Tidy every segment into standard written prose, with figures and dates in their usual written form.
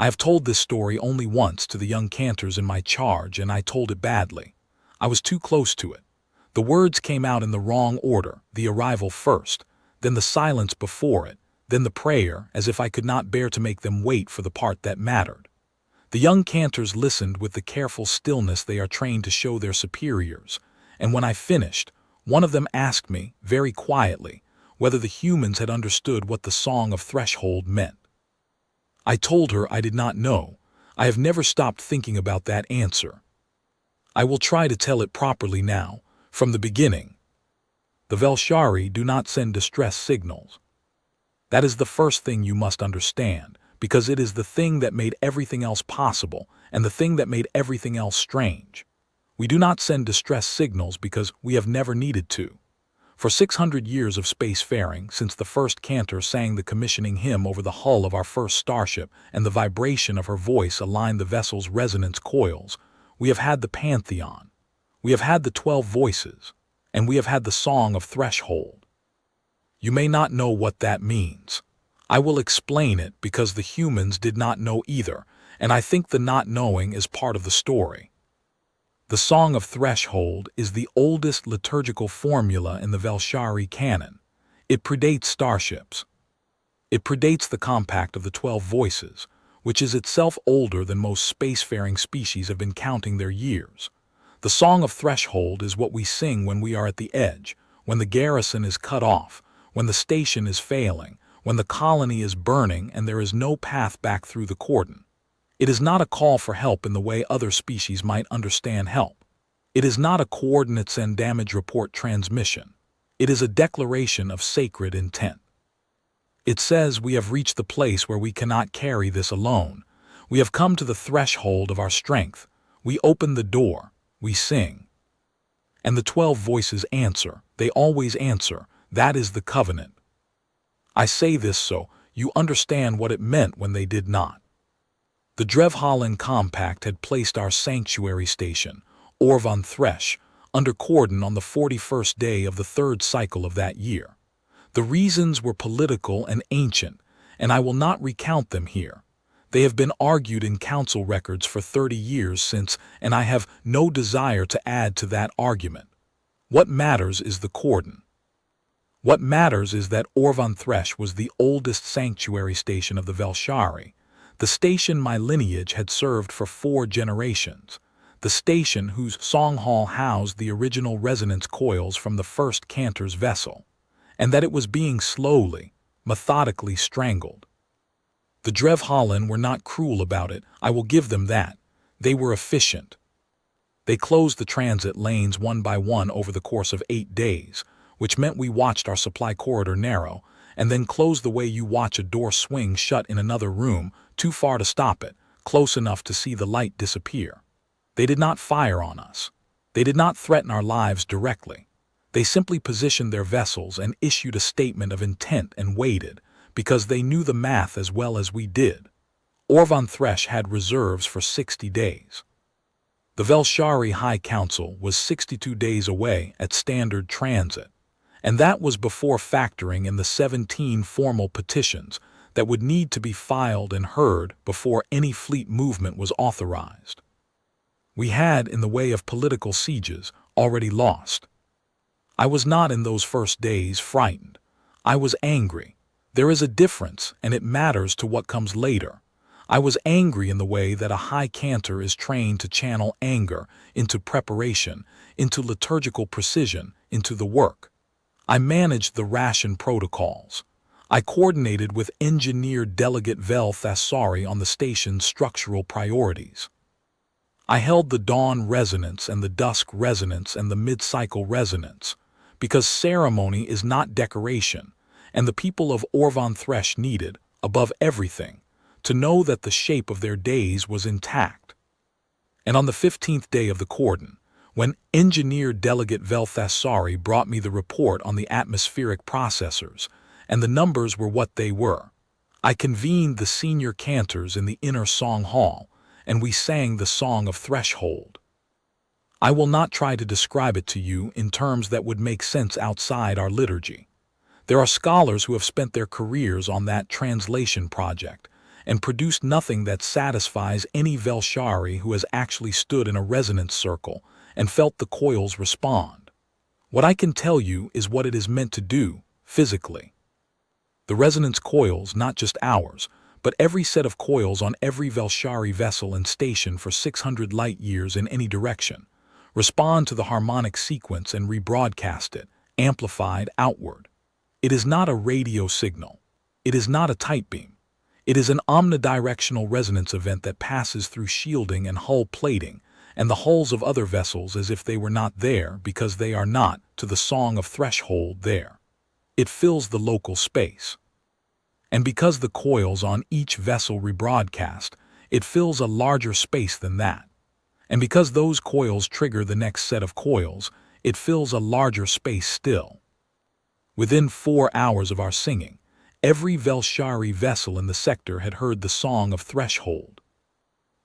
I have told this story only once to the young cantors in my charge, and I told it badly. I was too close to it. The words came out in the wrong order, the arrival first, then the silence before it, then the prayer, as if I could not bear to make them wait for the part that mattered. The young cantors listened with the careful stillness they are trained to show their superiors, and when I finished, one of them asked me, very quietly, whether the humans had understood what the Song of Threshold meant. I told her I did not know. I have never stopped thinking about that answer. I will try to tell it properly now, from the beginning. The Velshari do not send distress signals. That is the first thing you must understand, because it is the thing that made everything else possible, and the thing that made everything else strange. We do not send distress signals because we have never needed to. For 600 years of spacefaring, since the first Cantor sang the commissioning hymn over the hull of our first starship and the vibration of her voice aligned the vessel's resonance coils, we have had the Pantheon. We have had the 12 voices, and we have had the Song of Threshold. You may not know what that means. I will explain it because the humans did not know either, and I think the not knowing is part of the story. The Song of Threshold is the oldest liturgical formula in the Velshari canon. It predates starships. It predates the compact of the 12 voices, which is itself older than most spacefaring species have been counting their years. The Song of Threshold is what we sing when we are at the edge, when the garrison is cut off, when the station is failing, when the colony is burning and there is no path back through the cordon. It is not a call for help in the way other species might understand help. It is not a coordinates and damage report transmission. It is a declaration of sacred intent. It says we have reached the place where we cannot carry this alone. We have come to the threshold of our strength. We open the door. We sing. And the 12 voices answer. They always answer. That is the covenant. I say this so you understand what it meant when they did not. The Drevhallen Compact had placed our sanctuary station, Orvaan Thresh, under cordon on the 41st day of the 3rd cycle of that year. The reasons were political and ancient, and I will not recount them here. They have been argued in council records for 30 years since, and I have no desire to add to that argument. What matters is the cordon. What matters is that Orvaan Thresh was the oldest sanctuary station of the Velshari, the station my lineage had served for 4 generations, the station whose song hall housed the original resonance coils from the first Cantor's vessel, and that it was being slowly, methodically strangled. The Drevhallen were not cruel about it, I will give them that. They were efficient. They closed the transit lanes one by one over the course of 8 days, which meant we watched our supply corridor narrow, and then closed the way you watch a door swing shut in another room, too far to stop it, close enough to see the light disappear. They did not fire on us. They did not threaten our lives directly. They simply positioned their vessels and issued a statement of intent and waited, because they knew the math as well as we did. Orvaan Thresh had reserves for 60 days. The Velshari High Council was 62 days away at standard transit, and that was before factoring in the 17 formal petitions that would need to be filed and heard before any fleet movement was authorized. We had, in the way of political sieges, already lost. I was not in those first days frightened. I was angry. There is a difference, and it matters to what comes later. I was angry in the way that a high cantor is trained to channel anger into preparation, into liturgical precision, into the work. I managed the ration protocols. I coordinated with engineer delegate Vel Thasari on the station's structural priorities. I held the dawn resonance and the dusk resonance and the mid-cycle resonance, because ceremony is not decoration, and the people of Orvaan Thresh needed, above everything, to know that the shape of their days was intact. And on the 15th day of the cordon, when engineer delegate Vel Thasari brought me the report on the atmospheric processors, and the numbers were what they were, I convened the senior cantors in the inner song hall, and we sang the Song of Threshold. I will not try to describe it to you in terms that would make sense outside our liturgy. There are scholars who have spent their careers on that translation project, and produced nothing that satisfies any Velshari who has actually stood in a resonance circle and felt the coils respond. What I can tell you is what it is meant to do, physically. The resonance coils, not just ours, but every set of coils on every Velshari vessel and station for 600 light-years in any direction, respond to the harmonic sequence and rebroadcast it, amplified outward. It is not a radio signal. It is not a tight beam. It is an omnidirectional resonance event that passes through shielding and hull plating and the hulls of other vessels as if they were not there because they are not, to the song of threshold, there. It fills the local space. And because the coils on each vessel rebroadcast, it fills a larger space than that. And because those coils trigger the next set of coils, it fills a larger space still. Within 4 hours of our singing, every Velshari vessel in the sector had heard the song of threshold.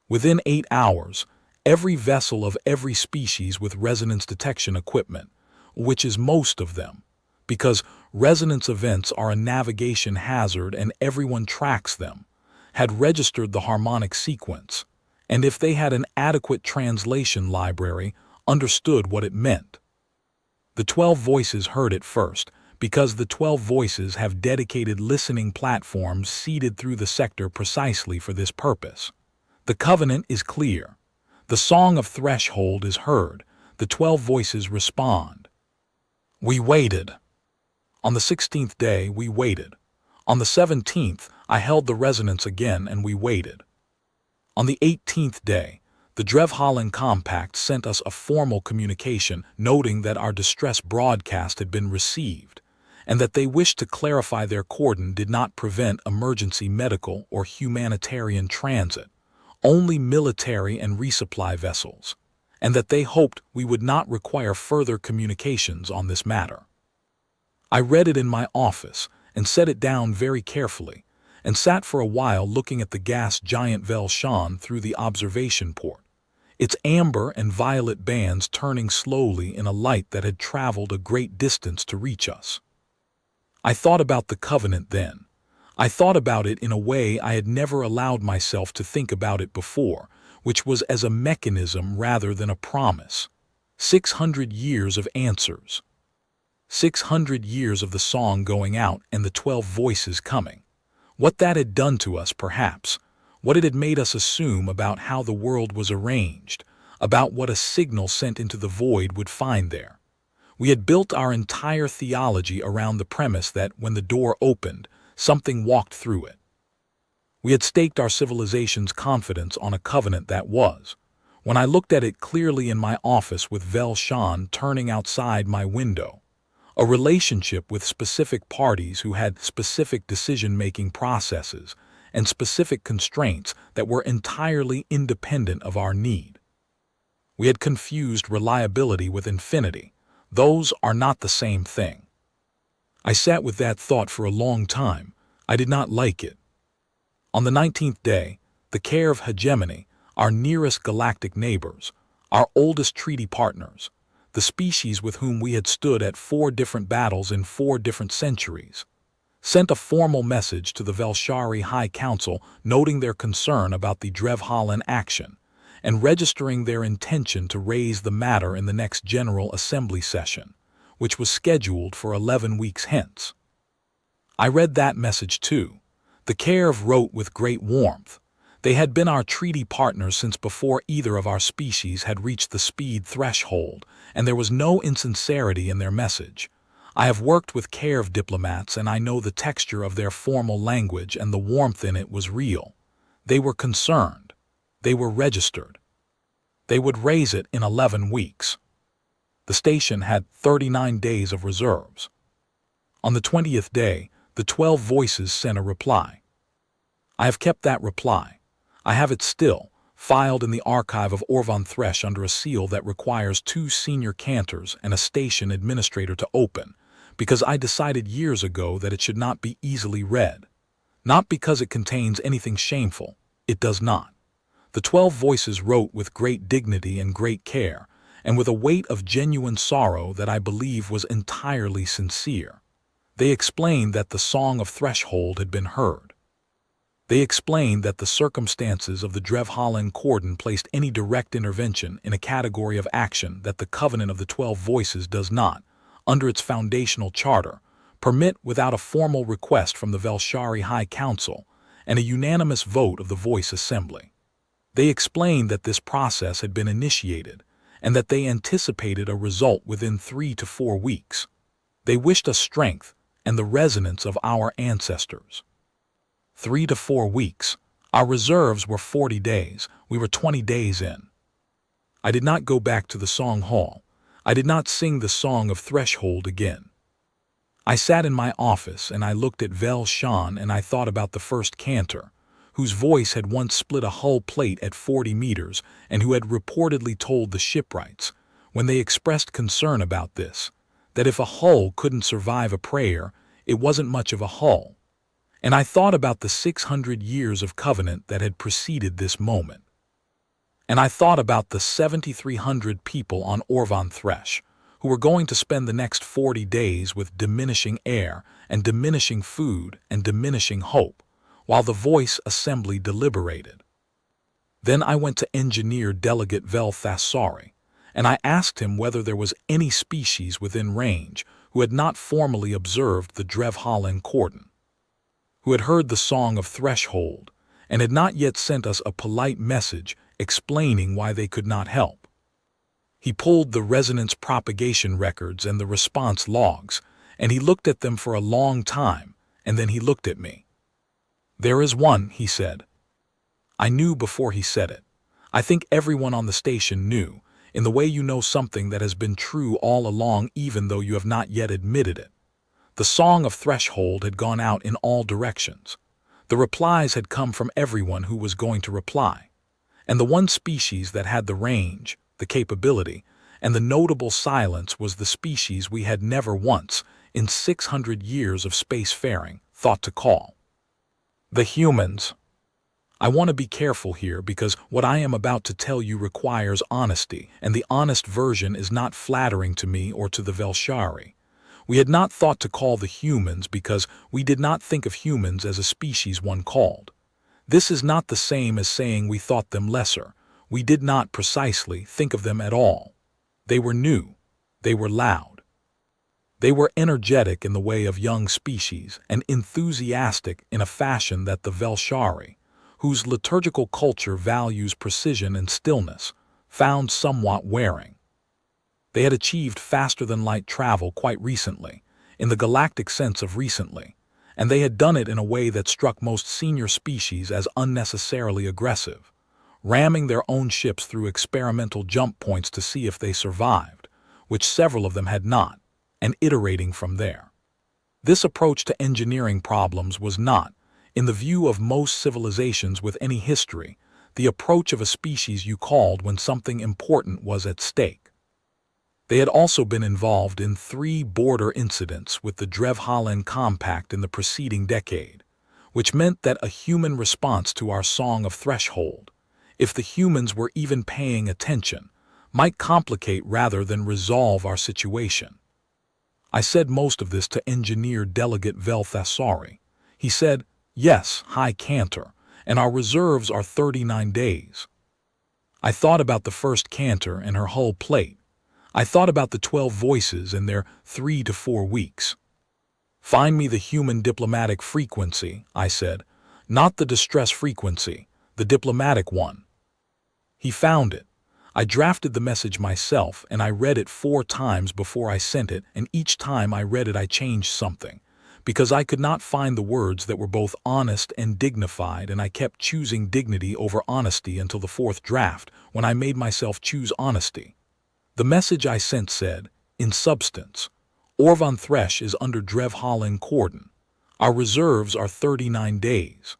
Within 8 hours, every vessel of every species with resonance detection equipment, which is most of them, because resonance events are a navigation hazard and everyone tracks them, had registered the harmonic sequence, and if they had an adequate translation library, understood what it meant. The 12 voices heard it first, because the 12 voices have dedicated listening platforms seeded through the sector precisely for this purpose. The covenant is clear. The song of threshold is heard. The 12 voices respond. We waited. On the 16th day, we waited. On the 17th, I held the resonance again and we waited. On the 18th day, the Drevhallen Compact sent us a formal communication noting that our distress broadcast had been received and that they wished to clarify their cordon did not prevent emergency medical or humanitarian transit, only military and resupply vessels, and that they hoped we would not require further communications on this matter. I read it in my office and set it down very carefully, and sat for a while looking at the gas giant Velshan through the observation port, its amber and violet bands turning slowly in a light that had traveled a great distance to reach us. I thought about the covenant then. I thought about it in a way I had never allowed myself to think about it before, which was as a mechanism rather than a promise. 600 years of answers. 600 years of the song going out and the 12 voices coming. What that had done to us, perhaps. What it had made us assume about how the world was arranged, about what a signal sent into the void would find there. We had built our entire theology around the premise that when the door opened, something walked through it. We had staked our civilization's confidence on a covenant that was. When I looked at it clearly in my office with Velshan turning outside my window, a relationship with specific parties who had specific decision-making processes and specific constraints that were entirely independent of our need. We had confused reliability with infinity. Those are not the same thing. I sat with that thought for a long time. I did not like it. On the 19th day, the care of hegemony, our nearest galactic neighbors, our oldest treaty partners, the species with whom we had stood at 4 different battles in 4 different centuries, sent a formal message to the Velshari High Council noting their concern about the Drevhallen action and registering their intention to raise the matter in the next General Assembly session, which was scheduled for 11 weeks hence. I read that message too. The Carev wrote with great warmth. They had been our treaty partners since before either of our species had reached the speed threshold, and there was no insincerity in their message. I have worked with Carev diplomats and I know the texture of their formal language and the warmth in it was real. They were concerned. They were registered. They would raise it in 11 weeks. The station had 39 days of reserves. On the 20th day, the 12 voices sent a reply. I have kept that reply. I have it still, filed in the archive of Orvaan Thresh under a seal that requires 2 senior cantors and a station administrator to open, because I decided years ago that it should not be easily read. Not because it contains anything shameful. It does not. The 12 voices wrote with great dignity and great care, and with a weight of genuine sorrow that I believe was entirely sincere. They explained that the song of threshold had been heard. They explained that the circumstances of the Drevhallen cordon placed any direct intervention in a category of action that the Covenant of the 12 Voices does not, under its foundational charter, permit without a formal request from the Velshari High Council and a unanimous vote of the Voice Assembly. They explained that this process had been initiated and that they anticipated a result within 3 to 4 weeks. They wished us strength and the resonance of our ancestors. 3 to 4 weeks. Our reserves were 40 days. We were 20 days in. I did not go back to the song hall. I did not sing the song of threshold again. I sat in my office and I looked at Vel Shan and I thought about the first cantor, whose voice had once split a hull plate at 40 meters and who had reportedly told the shipwrights, when they expressed concern about this, that if a hull couldn't survive a prayer, it wasn't much of a hull. And I thought about the 600 years of covenant that had preceded this moment. And I thought about the 7,300 people on Orvaan Thresh, who were going to spend the next 40 days with diminishing air and diminishing food and diminishing hope, while the Voice Assembly deliberated. Then I went to Engineer Delegate Vel Thasari, and I asked him whether there was any species within range who had not formally observed the Drevhallen cordon, who had heard the song of threshold, and had not yet sent us a polite message explaining why they could not help. He pulled the resonance propagation records and the response logs, and he looked at them for a long time, and then he looked at me. "There is one," he said. I knew before he said it. I think everyone on the station knew, in the way you know something that has been true all along even though you have not yet admitted it. The song of threshold had gone out in all directions. The replies had come from everyone who was going to reply. And the one species that had the range, the capability, and the notable silence was the species we had never once, in 600 years of spacefaring, thought to call the humans. I want to be careful here because what I am about to tell you requires honesty, and the honest version is not flattering to me or to the Velshari. We had not thought to call the humans because we did not think of humans as a species one called. This is not the same as saying we thought them lesser. We did not precisely think of them at all. They were new. They were loud. They were energetic in the way of young species and enthusiastic in a fashion that the Velshari, whose liturgical culture values precision and stillness, found somewhat wearing. They had achieved faster-than-light travel quite recently, in the galactic sense of recently, and they had done it in a way that struck most senior species as unnecessarily aggressive, ramming their own ships through experimental jump points to see if they survived, which several of them had not, and iterating from there. This approach to engineering problems was not, in the view of most civilizations with any history, the approach of a species you called when something important was at stake. They had also been involved in 3 border incidents with the Drevhallen Compact in the preceding decade, which meant that a human response to our song of threshold, if the humans were even paying attention, might complicate rather than resolve our situation. I said most of this to Engineer Delegate Vel Thasari. He said, "Yes, High Cantor, and our reserves are 39 days." I thought about the first cantor and her hull plate. I thought about the 12 voices and their 3 to 4 weeks. "Find me the human diplomatic frequency," I said, "not the distress frequency, the diplomatic one." He found it. I drafted the message myself and I read it 4 times before I sent it, and each time I read it I changed something, because I could not find the words that were both honest and dignified, and I kept choosing dignity over honesty until the 4th draft, when I made myself choose honesty. The message I sent said, in substance, "Orvaan Thresh is under Drevhallen cordon. Our reserves are 39 days.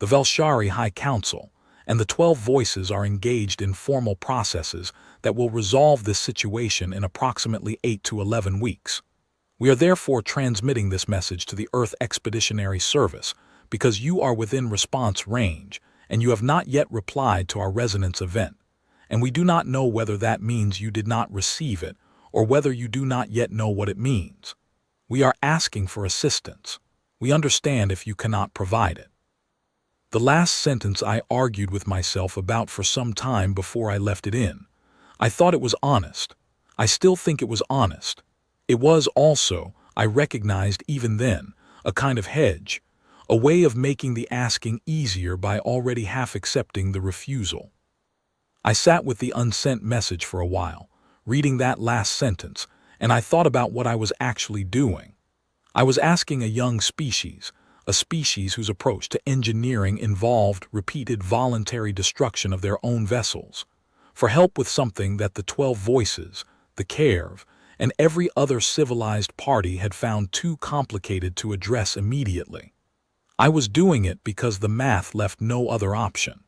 The Velshari High Council and the 12 voices are engaged in formal processes that will resolve this situation in approximately 8 to 11 weeks. We are therefore transmitting this message to the Earth Expeditionary Service because you are within response range and you have not yet replied to our resonance event, and we do not know whether that means you did not receive it or whether you do not yet know what it means. We are asking for assistance. We understand if you cannot provide it." The last sentence I argued with myself about for some time before I left it in. I thought it was honest. I still think it was honest. It was also, I recognized even then, a kind of hedge, a way of making the asking easier by already half accepting the refusal. I sat with the unsent message for a while, reading that last sentence, and I thought about what I was actually doing. I was asking a young species, a species whose approach to engineering involved repeated voluntary destruction of their own vessels, for help with something that the 12 voices, the Cerv, and every other civilized party had found too complicated to address immediately. I was doing it because the math left no other option.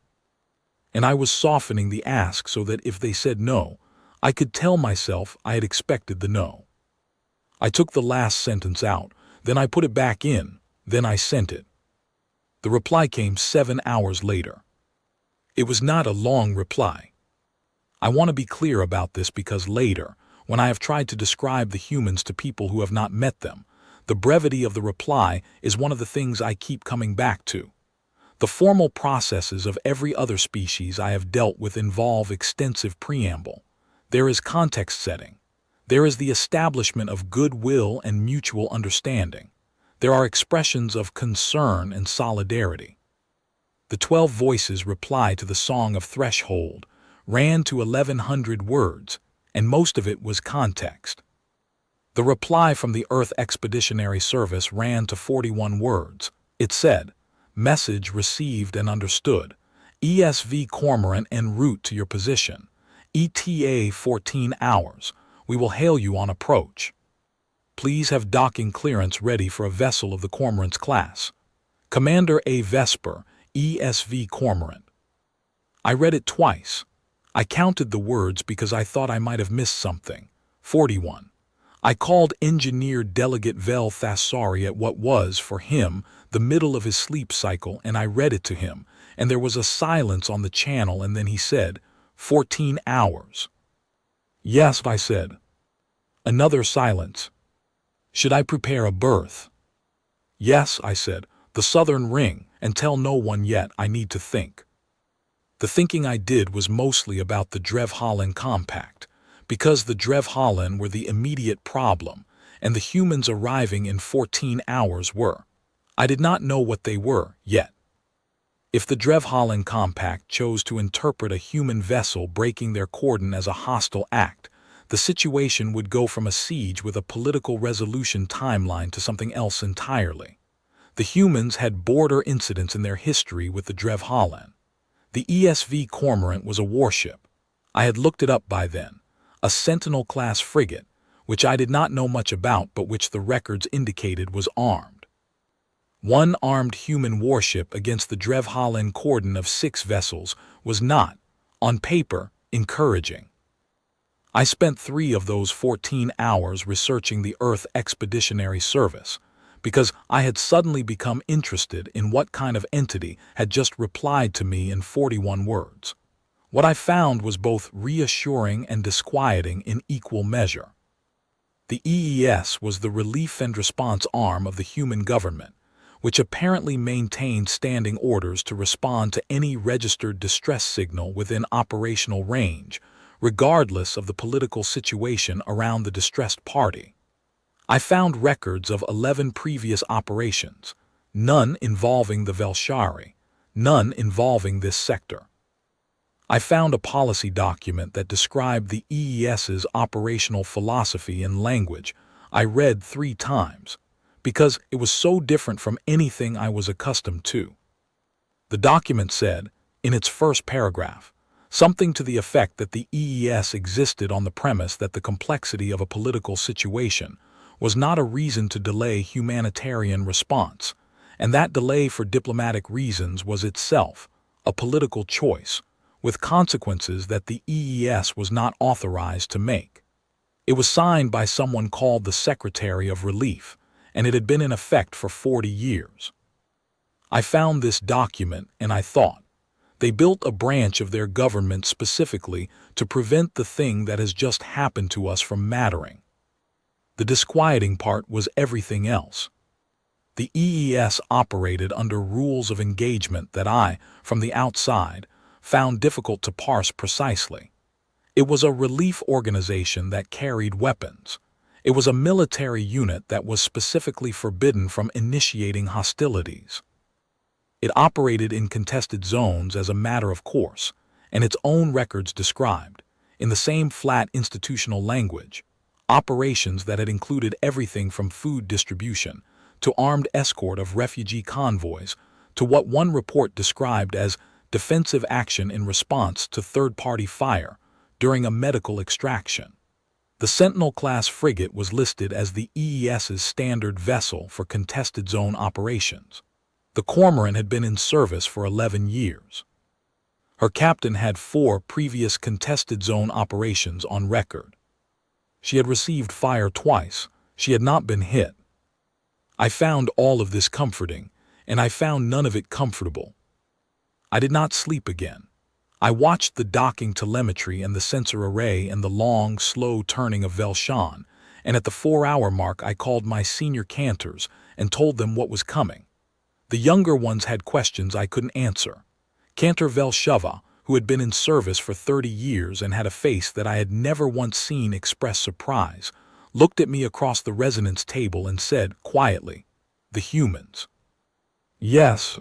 And I was softening the ask so that if they said no, I could tell myself I had expected the no. I took the last sentence out, then I put it back in, then I sent it. The reply came 7 hours later. It was not a long reply. I want to be clear about this because later, when I have tried to describe the humans to people who have not met them, the brevity of the reply is one of the things I keep coming back to. The formal processes of every other species I have dealt with involve extensive preamble. There is context setting. There is the establishment of goodwill and mutual understanding. There are expressions of concern and solidarity. The 12 voices reply to the Song of Threshold ran to 1,100 words, and most of it was context. The reply from the Earth Expeditionary Service ran to 41 words. It said, "Message received and understood. ESV Cormorant en route to your position. ETA 14 hours. We will hail you on approach. Please have docking clearance ready for a vessel of the Cormorant's class. Commander A. Vesper, ESV Cormorant." I read it twice. I counted the words because I thought I might have missed something. 41. I called Engineer Delegate Vel Thassari at what was, for him, the middle of his sleep cycle, and I read it to him, and there was a silence on the channel, and then he said, 14 hours. "Yes," I said. Another silence. "Should I prepare a berth?" "Yes," I said, "the southern ring, and tell no one yet. I need to think." The thinking I did was mostly about the Drevhallen Compact, because the Drevhallen were the immediate problem, and the humans arriving in 14 hours were. I did not know what they were, yet. If the Drevhallen Compact chose to interpret a human vessel breaking their cordon as a hostile act, the situation would go from a siege with a political resolution timeline to something else entirely. The humans had border incidents in their history with the Drevhallen. The ESV Cormorant was a warship. I had looked it up by then. A Sentinel-class frigate, which I did not know much about but which the records indicated was armed. One armed human warship against the Drevhallen cordon of 6 vessels was not, on paper, encouraging. I spent 3 of those 14 hours researching the Earth Expeditionary Service, because I had suddenly become interested in what kind of entity had just replied to me in 41 words. What I found was both reassuring and disquieting in equal measure. The EES was the relief and response arm of the human government, which apparently maintained standing orders to respond to any registered distress signal within operational range, regardless of the political situation around the distressed party. I found records of 11 previous operations, none involving the Velshari, none involving this sector. I found a policy document that described the EES's operational philosophy in language I read 3 times, because it was so different from anything I was accustomed to. The document said, in its first paragraph, something to the effect that the EES existed on the premise that the complexity of a political situation was not a reason to delay humanitarian response, and that delay for diplomatic reasons was itself a political choice, with consequences that the EES was not authorized to make. It was signed by someone called the Secretary of Relief, and it had been in effect for 40 years. I found this document and I thought, they built a branch of their government specifically to prevent the thing that has just happened to us from mattering. The disquieting part was everything else. The EES operated under rules of engagement that I, from the outside, found difficult to parse precisely. It was a relief organization that carried weapons. It was a military unit that was specifically forbidden from initiating hostilities. It operated in contested zones as a matter of course, and its own records described, in the same flat institutional language, operations that had included everything from food distribution to armed escort of refugee convoys to what one report described as defensive action in response to third-party fire during a medical extraction. The Sentinel-class frigate was listed as the EES's standard vessel for contested zone operations. The Cormorant had been in service for 11 years. Her captain had 4 previous contested zone operations on record. She had received fire twice. She had not been hit. I found all of this comforting, and I found none of it comfortable. I did not sleep again. I watched the docking telemetry and the sensor array and the long, slow turning of Velshan, and at the 4-hour mark I called my senior cantors and told them what was coming. The younger ones had questions I couldn't answer. Cantor Serevha, who had been in service for 30 years and had a face that I had never once seen express surprise, looked at me across the resonance table and said quietly, "The humans." "Yes."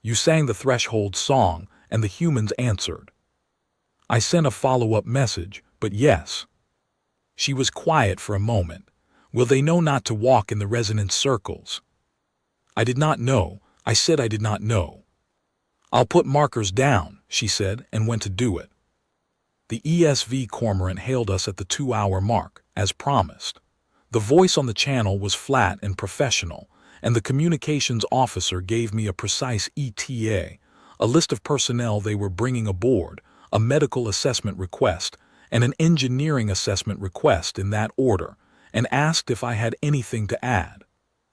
You sang the threshold song, and the humans answered. I sent a follow-up message, but yes. She was quiet for a moment. Will they know not to walk in the resonance circles? I did not know. I said I did not know. I'll put markers down, she said, and went to do it. The ESV Cormorant hailed us at the 2-hour mark, as promised. The voice on the channel was flat and professional, and the communications officer gave me a precise ETA, a list of personnel they were bringing aboard, a medical assessment request, and an engineering assessment request in that order, and asked if I had anything to add.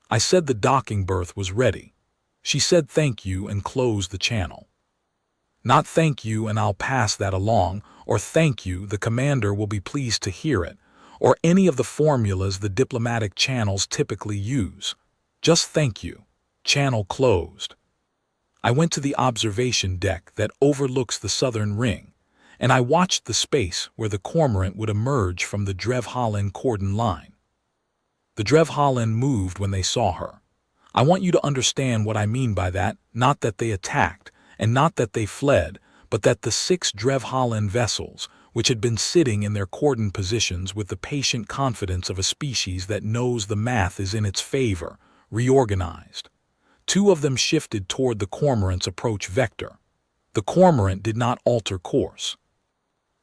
I said the docking berth was ready. She said thank you and closed the channel. Not thank you and I'll pass that along, or thank you, the commander will be pleased to hear it, or any of the formulas the diplomatic channels typically use. Just thank you. Channel closed. I went to the observation deck that overlooks the southern ring, and I watched the space where the Cormorant would emerge from the Drevhallen cordon line. The Drevhallen moved when they saw her. I want you to understand what I mean by that, not that they attacked, and not that they fled, but that the 6 Drevhallen vessels, which had been sitting in their cordon positions with the patient confidence of a species that knows the math is in its favor, reorganized. 2 of them shifted toward the Cormorant's approach vector. The Cormorant did not alter course.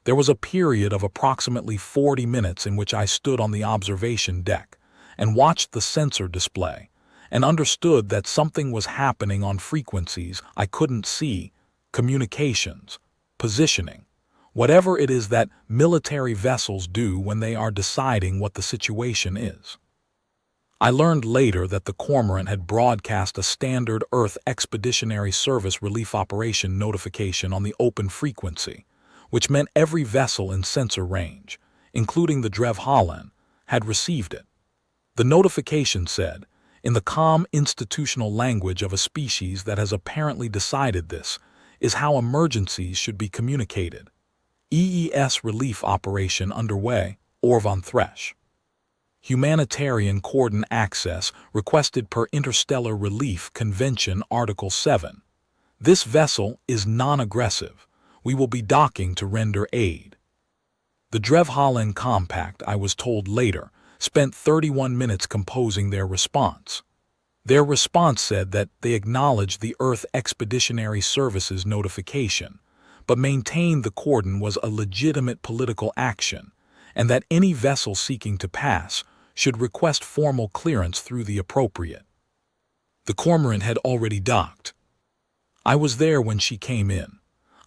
There was a period of approximately 40 minutes in which I stood on the observation deck and watched the sensor display and understood that something was happening on frequencies I couldn't see, communications, positioning, whatever it is that military vessels do when they are deciding what the situation is. I learned later that the Cormorant had broadcast a standard Earth Expeditionary Service relief operation notification on the open frequency, which meant every vessel in sensor range, including the Drevhallen, had received it. The notification said, in the calm institutional language of a species that has apparently decided this is how emergencies should be communicated. EES relief operation underway, Orvaan Thresh. Humanitarian cordon access requested per Interstellar Relief Convention Article 7. This vessel is non-aggressive. We will be docking to render aid. The Drevhallen Compact, I was told later, spent 31 minutes composing their response. Their response said that they acknowledged the Earth Expeditionary Service's notification, but maintained the cordon was a legitimate political action, and that any vessel seeking to pass should request formal clearance through the appropriate. The Cormorant had already docked. I was there when she came in.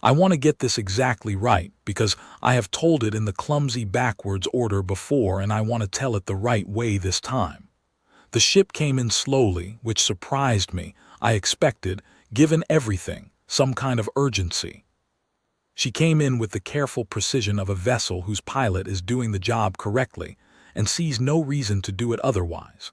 I want to get this exactly right because I have told it in the clumsy backwards order before and I want to tell it the right way this time. The ship came in slowly, which surprised me. I expected, given everything, some kind of urgency. She came in with the careful precision of a vessel whose pilot is doing the job correctly and sees no reason to do it otherwise.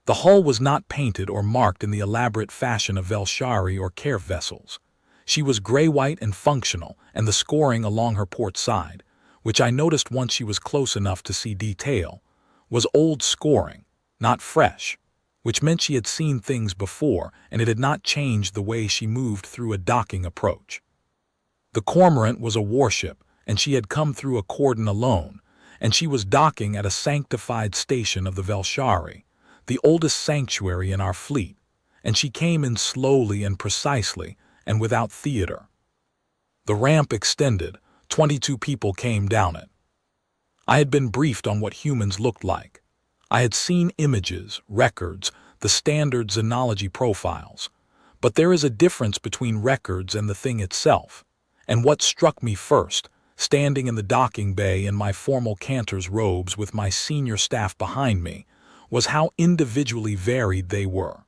The hull was not painted or marked in the elaborate fashion of Velshari or Care vessels. She was gray-white and functional, and the scoring along her port side, which I noticed once she was close enough to see detail, was old scoring, not fresh, which meant she had seen things before and it had not changed the way she moved through a docking approach. The Cormorant was a warship, and she had come through a cordon alone, and she was docking at a sanctified station of the Velshari, the oldest sanctuary in our fleet, and she came in slowly and precisely and without theater. The ramp extended, 22 people came down it. I had been briefed on what humans looked like. I had seen images, records, the standard xenology profiles, but there is a difference between records and the thing itself, and what struck me first, standing in the docking bay in my formal cantor's robes with my senior staff behind me, was how individually varied they were.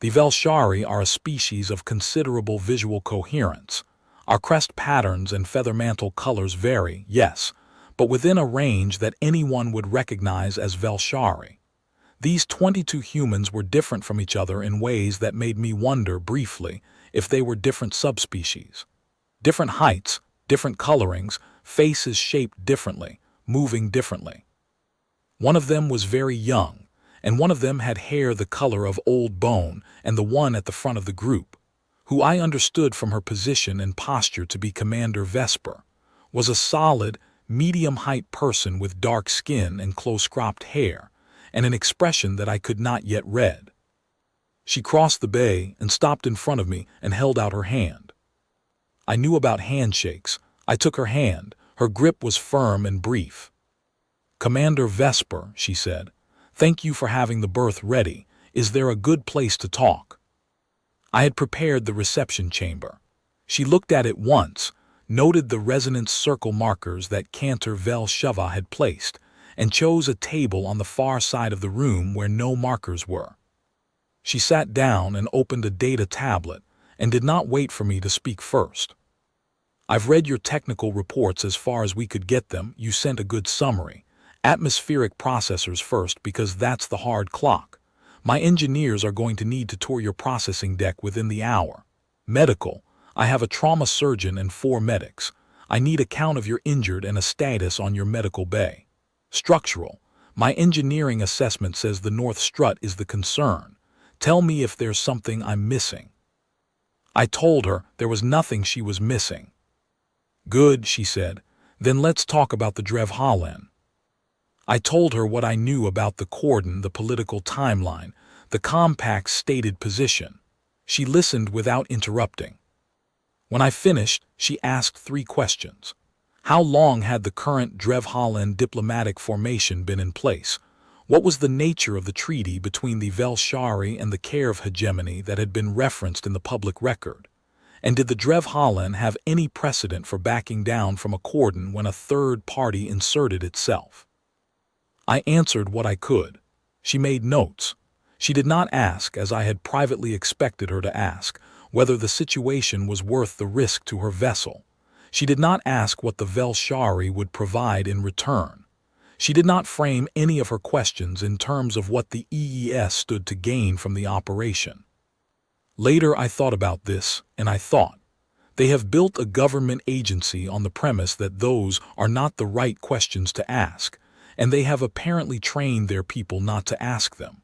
The Velshari are a species of considerable visual coherence. Our crest patterns and feather mantle colors vary, yes, but within a range that anyone would recognize as Velshari. These 22 humans were different from each other in ways that made me wonder briefly if they were different subspecies. Different heights, different colorings, faces shaped differently, moving differently. One of them was very young, and one of them had hair the color of old bone, and the one at the front of the group, who I understood from her position and posture to be Commander Vesper, was a solid, medium-height person with dark skin and close-cropped hair, and an expression that I could not yet read. She crossed the bay and stopped in front of me and held out her hand. I knew about handshakes. I took her hand. Her grip was firm and brief. "Commander Vesper," she said, "thank you for having the berth ready. Is there a good place to talk?" I had prepared the reception chamber. She looked at it once, noted the resonance circle markers that Cantor Serevha had placed, and chose a table on the far side of the room where no markers were. She sat down and opened a data tablet and did not wait for me to speak first. "I've read your technical reports as far as we could get them. You sent a good summary. Atmospheric processors first because that's the hard clock. My engineers are going to need to tour your processing deck within the hour. Medical, I have a trauma surgeon and 4 medics. I need a count of your injured and a status on your medical bay. Structural, my engineering assessment says the north strut is the concern. Tell me if there's something I'm missing." I told her there was nothing she was missing. "Good," she said. "Then let's talk about the Drevhallen." I told her what I knew about the cordon, the political timeline, the compact's stated position. She listened without interrupting. When I finished, she asked 3 questions. How long had the current Drevhallen diplomatic formation been in place? What was the nature of the treaty between the Velshari and the Care of hegemony that had been referenced in the public record? And did the Drevhallen have any precedent for backing down from a cordon when a third party inserted itself? I answered what I could. She made notes. She did not ask, as I had privately expected her to ask, whether the situation was worth the risk to her vessel. She did not ask what the Velshari would provide in return. She did not frame any of her questions in terms of what the EES stood to gain from the operation. Later I thought about this, and I thought, they have built a government agency on the premise that those are not the right questions to ask, and they have apparently trained their people not to ask them.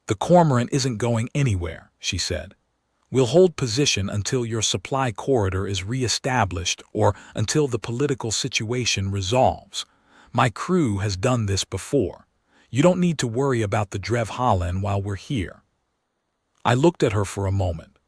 "The Cormorant isn't going anywhere," she said. "We'll hold position until your supply corridor is re-established or until the political situation resolves. My crew has done this before. You don't need to worry about the Drevhallen while we're here." I looked at her for a moment.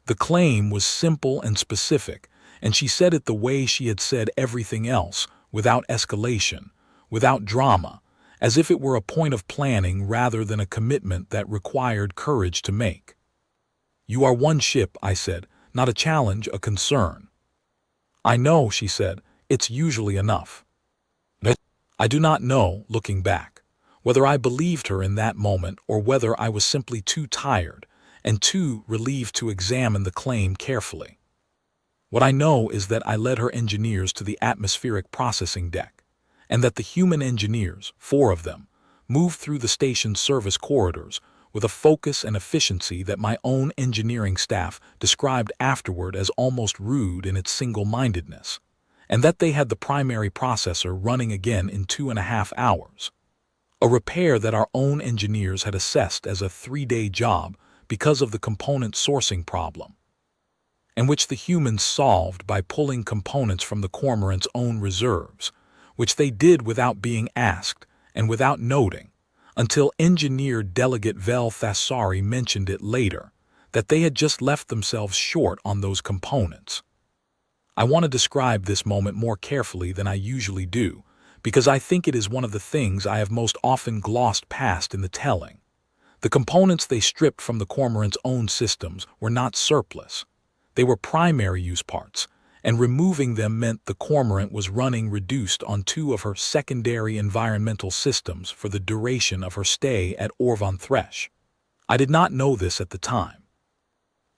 The claim was simple and specific, and she said it the way she had said everything else, without escalation, without drama, as if it were a point of planning rather than a commitment that required courage to make. "You are one ship," I said, "not a challenge, a concern." "I know," she said, "it's usually enough." I do not know, looking back, whether I believed her in that moment or whether I was simply too tired and too relieved to examine the claim carefully. What I know is that I led her engineers to the atmospheric processing deck, and that the human engineers, 4 of them, moved through the station's service corridors with a focus and efficiency that my own engineering staff described afterward as almost rude in its single-mindedness, and that they had the primary processor running again in 2.5 hours. A repair that our own engineers had assessed as a 3-day job because of the component sourcing problem, and which the humans solved by pulling components from the cormorant's own reserves, which they did without being asked and without noting, until engineer delegate Vel Thasari mentioned it later, that they had just left themselves short on those components. I want to describe this moment more carefully than I usually do, because I think it is one of the things I have most often glossed past in the telling. The components they stripped from the cormorant's own systems were not surplus. They were primary use parts, and removing them meant the cormorant was running reduced on 2 of her secondary environmental systems for the duration of her stay at Orvaan Thresh. I did not know this at the time.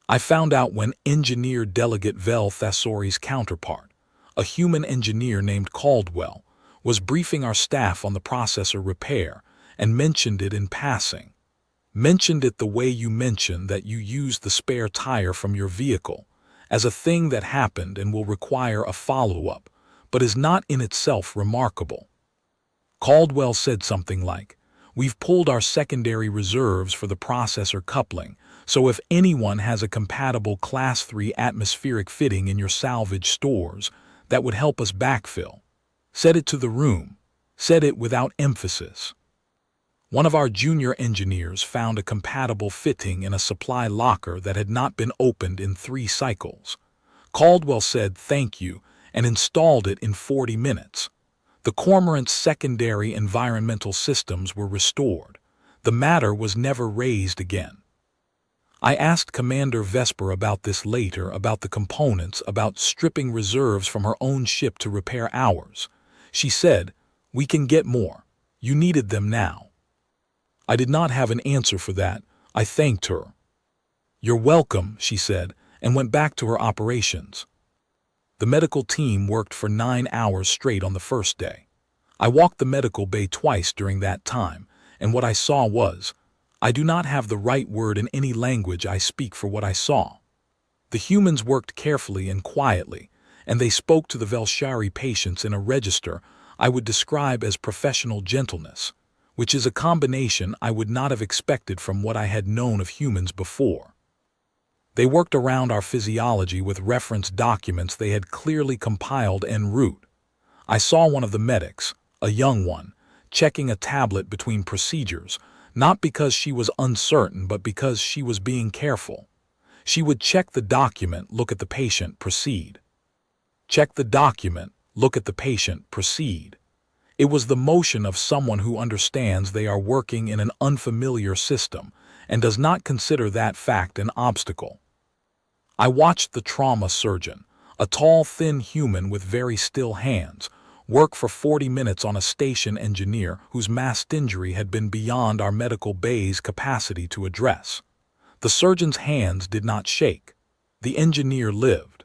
I found out when engineer delegate Vel Thasori's counterpart, a human engineer named Caldwell, was briefing our staff on the processor repair and mentioned it in passing. Mentioned it the way you mention that you used the spare tire from your vehicle, as a thing that happened and will require a follow-up, but is not in itself remarkable. Caldwell said something like, "We've pulled our secondary reserves for the processor coupling, so if anyone has a compatible Class 3 atmospheric fitting in your salvage stores, that would help us backfill." Said it to the room. Said it without emphasis. One of our junior engineers found a compatible fitting in a supply locker that had not been opened in 3 cycles. Caldwell said thank you and installed it in 40 minutes. The cormorant's secondary environmental systems were restored. The matter was never raised again. I asked Commander Vesper about this later, about the components, about stripping reserves from her own ship to repair ours. She said, "We can get more. You needed them now." I did not have an answer for that. I thanked her. "You're welcome," she said, and went back to her operations. The medical team worked for 9 hours straight on the first day. I walked the medical bay twice during that time, and what I saw was, I do not have the right word in any language I speak for what I saw. The humans worked carefully and quietly, and they spoke to the Velshari patients in a register I would describe as professional gentleness, which is a combination I would not have expected from what I had known of humans before. They worked around our physiology with reference documents they had clearly compiled en route. I saw one of the medics, a young one, checking a tablet between procedures, not because she was uncertain but because she was being careful. She would check the document, look at the patient, proceed. Check the document, look at the patient, proceed. It was the motion of someone who understands they are working in an unfamiliar system and does not consider that fact an obstacle. I watched the trauma surgeon, a tall, thin human with very still hands, work for 40 minutes on a station engineer whose masked injury had been beyond our medical bay's capacity to address. The surgeon's hands did not shake. The engineer lived.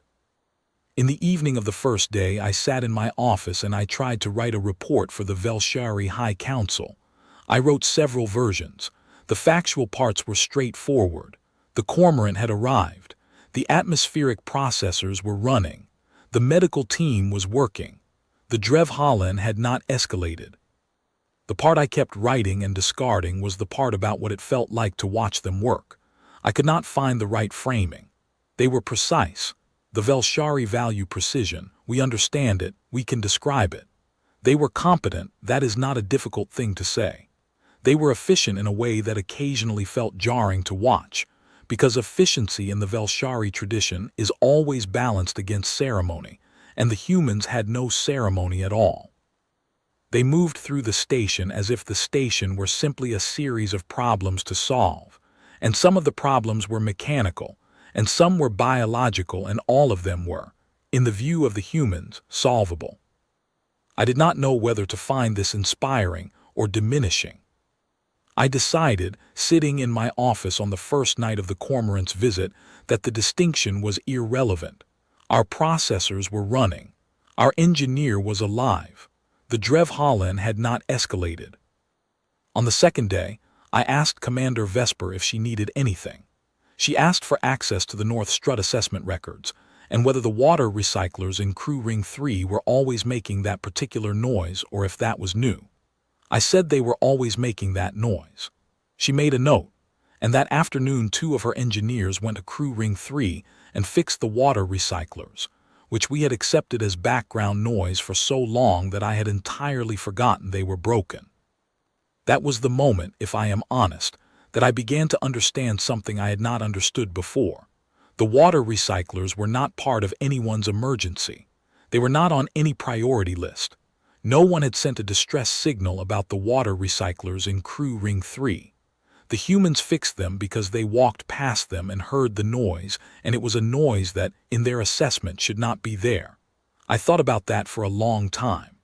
In the evening of the first day, I sat in my office and I tried to write a report for the Velshari High Council. I wrote several versions. The factual parts were straightforward. The cormorant had arrived. The atmospheric processors were running. The medical team was working. The Drevhallen had not escalated. The part I kept writing and discarding was the part about what it felt like to watch them work. I could not find the right framing. They were precise. The Velshari value precision. We understand it. We can describe it. They were competent. That is not a difficult thing to say. They were efficient in a way that occasionally felt jarring to watch, because efficiency in the Velshari tradition is always balanced against ceremony, and the humans had no ceremony at all. They moved through the station as if the station were simply a series of problems to solve, and some of the problems were mechanical, and some were biological, and all of them were, in the view of the humans, solvable. I did not know whether to find this inspiring or diminishing. I decided, sitting in my office on the first night of the cormorant's visit, that the distinction was irrelevant. Our processors were running. Our engineer was alive. The Drevhallen had not escalated. On the second day, I asked Commander Vesper if she needed anything. She asked for access to the North Strut assessment records, and whether the water recyclers in Crew Ring 3 were always making that particular noise or if that was new. I said they were always making that noise. She made a note, and that afternoon 2 of her engineers went to Crew Ring 3 and fixed the water recyclers, which we had accepted as background noise for so long that I had entirely forgotten they were broken. That was the moment, if I am honest, that I began to understand something I had not understood before. The water recyclers were not part of anyone's emergency. They were not on any priority list. No one had sent a distress signal about the water recyclers in Crew Ring 3. The humans fixed them because they walked past them and heard the noise, and it was a noise that, in their assessment, should not be there. I thought about that for a long time.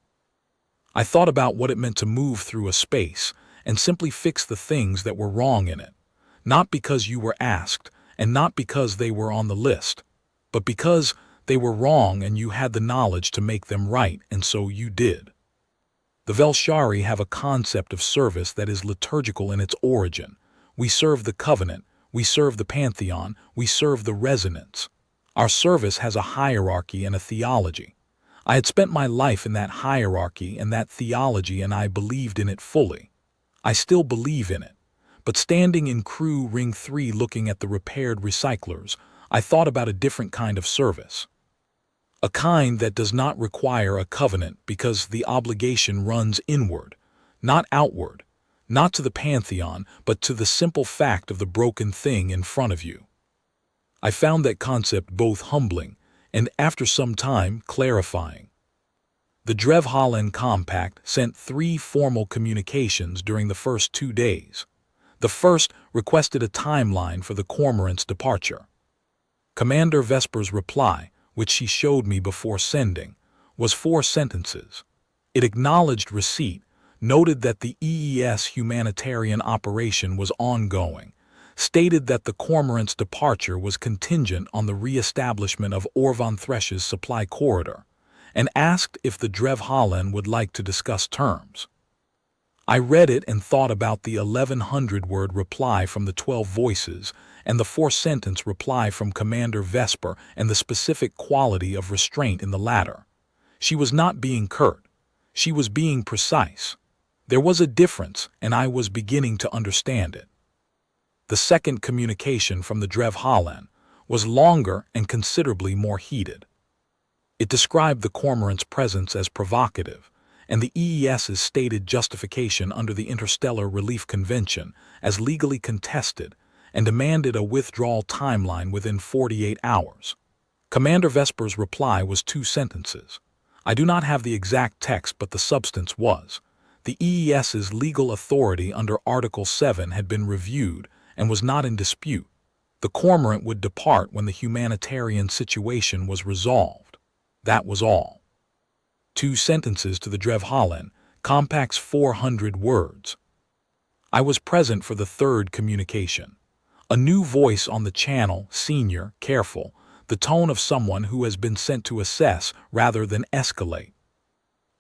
I thought about what it meant to move through a space and simply fix the things that were wrong in it, not because you were asked and not because they were on the list, but because they were wrong and you had the knowledge to make them right, and so you did. The Velshari have a concept of service that is liturgical in its origin. We serve the covenant, we serve the pantheon, we serve the resonance. Our service has a hierarchy and a theology. I had spent my life in that hierarchy and that theology, and I believed in it fully. I still believe in it. But standing in Crew Ring 3 looking at the repaired recyclers, I thought about a different kind of service. A kind that does not require a covenant because the obligation runs inward, not outward, not to the pantheon, but to the simple fact of the broken thing in front of you. I found that concept both humbling and, after some time, clarifying. The Drevhallen Compact sent 3 formal communications during the first 2 days. The first requested a timeline for the cormorant's departure. Commander Vesper's reply, which she showed me before sending, was 4 sentences. It acknowledged receipt, noted that the EES humanitarian operation was ongoing, stated that the cormorant's departure was contingent on the re-establishment of Orvaan Thresh's supply corridor, and asked if the Drevhallen would like to discuss terms. I read it and thought about the 1,100-word reply from the 12 voices and the 4-sentence reply from Commander Vesper and the specific quality of restraint in the latter. She was not being curt. She was being precise. There was a difference, and I was beginning to understand it. The second communication from the Drevhallen was longer and considerably more heated. It described the cormorant's presence as provocative, and the EES's stated justification under the Interstellar Relief Convention as legally contested, and demanded a withdrawal timeline within 48 hours. Commander Vesper's reply was 2 sentences. I do not have the exact text, but the substance was: the EES's legal authority under Article 7 had been reviewed and was not in dispute. The cormorant would depart when the humanitarian situation was resolved. That was all. 2 sentences to the Drevhallen, Compact's 400 words. I was present for the third communication. A new voice on the channel, senior, careful, the tone of someone who has been sent to assess rather than escalate.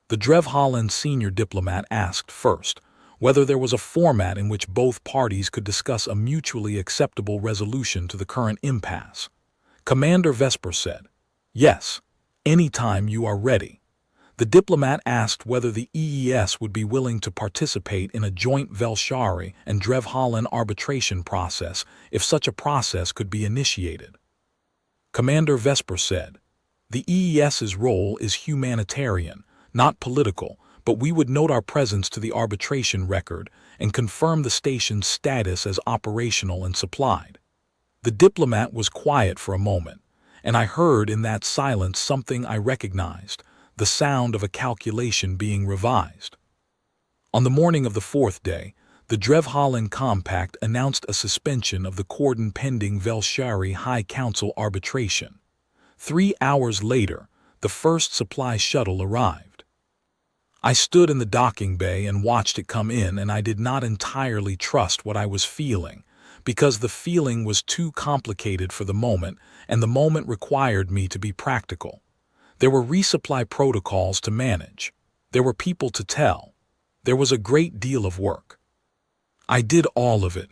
The Drevhallen senior diplomat asked first whether there was a format in which both parties could discuss a mutually acceptable resolution to the current impasse. Commander Vesper said, "Yes, anytime you are ready." The diplomat asked whether the EES would be willing to participate in a joint Velshari and Drevhallen arbitration process if such a process could be initiated. Commander Vesper said, "The EES's role is humanitarian, not political, but we would note our presence to the arbitration record and confirm the station's status as operational and supplied." The diplomat was quiet for a moment, and I heard in that silence something I recognized: the sound of a calculation being revised. On the morning of the 4th day, the Drevhallen Compact announced a suspension of the cordon pending Velshari High Council arbitration. 3 hours later, the first supply shuttle arrived. I stood in the docking bay and watched it come in, and I did not entirely trust what I was feeling, because the feeling was too complicated for the moment, and the moment required me to be practical. There were resupply protocols to manage. There were people to tell. There was a great deal of work. I did all of it.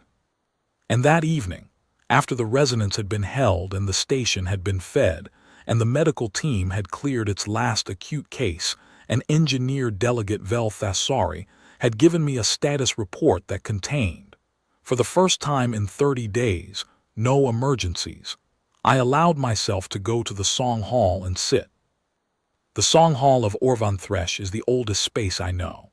And that evening, after the resonance had been held and the station had been fed, and the medical team had cleared its last acute case, an engineer delegate Vel Thasari had given me a status report that contained, for the first time in 30 days, no emergencies. I allowed myself to go to the Song Hall and sit. The Song Hall of Orvaan Thresh is the oldest space I know.